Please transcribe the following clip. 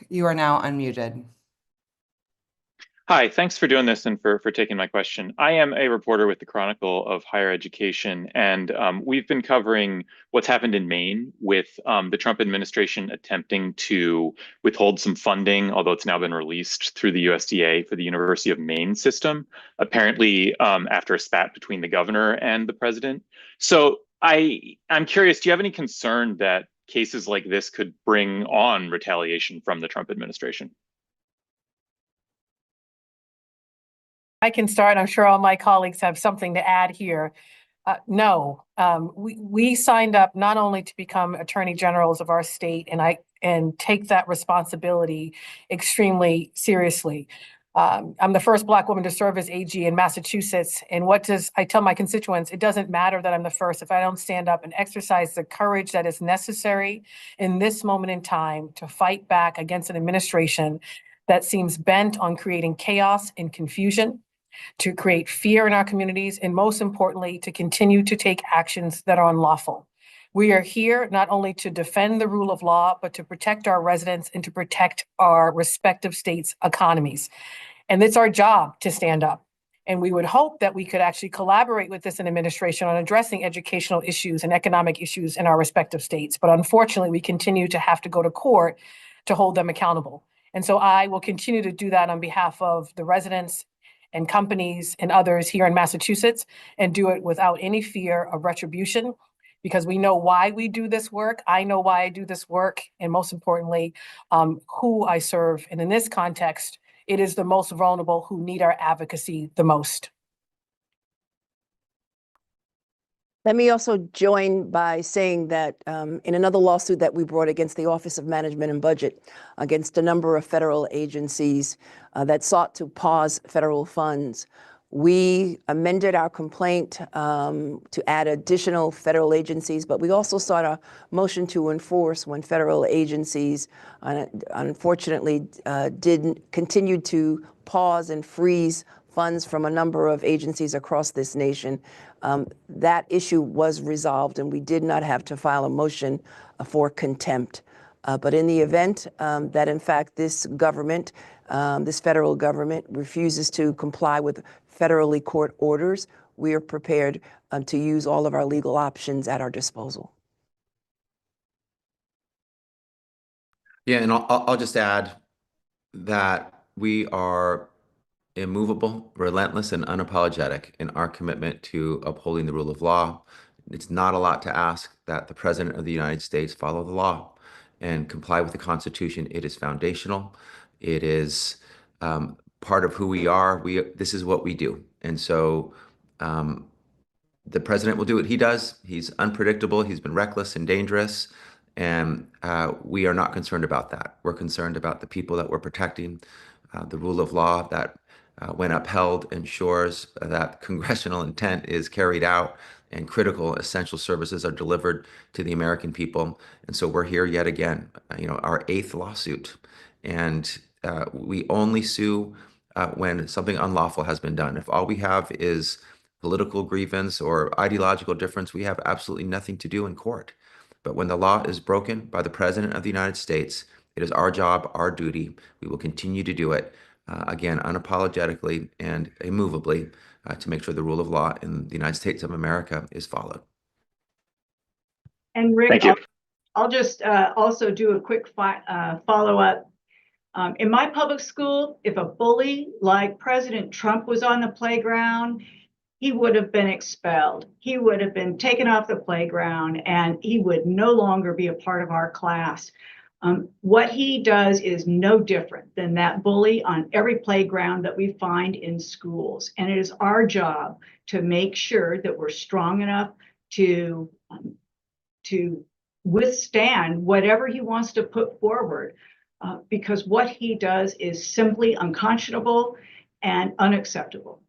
You are now unmuted. Hi, thanks for doing this and for taking my question. I am a reporter with the Chronicle of Higher Education, and we've been covering what's happened in Maine with the Trump administration attempting to withhold some funding, although it's now been released through the USDA for the University of Maine system, apparently after a spat between the governor and the president. So I'm curious, do you have any concern that cases like this could bring on retaliation from the Trump administration? I can start. I'm sure all my colleagues have something to add here. No, we signed up not only to become attorney generals of our state, and take that responsibility extremely seriously. I'm the first Black woman to serve as AG in Massachusetts. And I tell my constituents? It doesn't matter that I'm the first if I don't stand up and exercise the courage that is necessary in this moment in time to fight back against an administration that seems bent on creating chaos and confusion, to create fear in our communities, and most importantly, to continue to take actions that are unlawful. We are here not only to defend the rule of law, but to protect our residents and to protect our respective states' economies. And it's our job to stand up. And we would hope that we could actually collaborate with this administration on addressing educational issues and economic issues in our respective states. But unfortunately, we continue to have to go to court to hold them accountable. And so I will continue to do that on behalf of the residents and companies and others here in Massachusetts, and do it without any fear of retribution, because we know why we do this work. I know why I do this work, and most importantly, who I serve. And in this context, it is the most vulnerable who need our advocacy the most. Let me also join by saying that in another lawsuit that we brought against the Office of Management and Budget, against a number of federal agencies that sought to pause federal funds, we amended our complaint to add additional federal agencies, but we also sought a motion to enforce when federal agencies unfortunately continued to pause and freeze funds from a number of agencies across this nation. That issue was resolved, and we did not have to file a motion for contempt. But in the event that, in fact, this government, this federal government, refuses to comply with federally court orders, we are prepared to use all of our legal options at our disposal. Yeah, and I'll just add that we are immovable, relentless, and unapologetic in our commitment to upholding the rule of law. It's not a lot to ask that the President of the United States follow the law and comply with the Constitution. It is foundational. It is part of who we are. This is what we do. And so the President will do what he does. He's unpredictable. He's been reckless and dangerous. And we are not concerned about that. We're concerned about the people that we're protecting, the rule of law that when upheld, ensures that congressional intent is carried out and critical essential services are delivered to the American people. And so we're here yet again, our 8th lawsuit. And we only sue when something unlawful has been done. If all we have is political grievance or ideological difference, we have absolutely nothing to do in court. But when the law is broken by the President of the United States, it is our job, our duty. We will continue to do it. Again, unapologetically and immovably, to make sure the rule of law in the United States of America is followed. And Rick, Thank you. I'll just also do a quick follow-up. In my public school, if a bully like President Trump was on the playground, he would have been expelled. He would have been taken off the playground, and he would no longer be a part of our class. What he does is no different than that bully on every playground that we find in schools. And it is our job to make sure that we're strong enough to withstand whatever he wants to put forward, because what he does is simply unconscionable and unacceptable.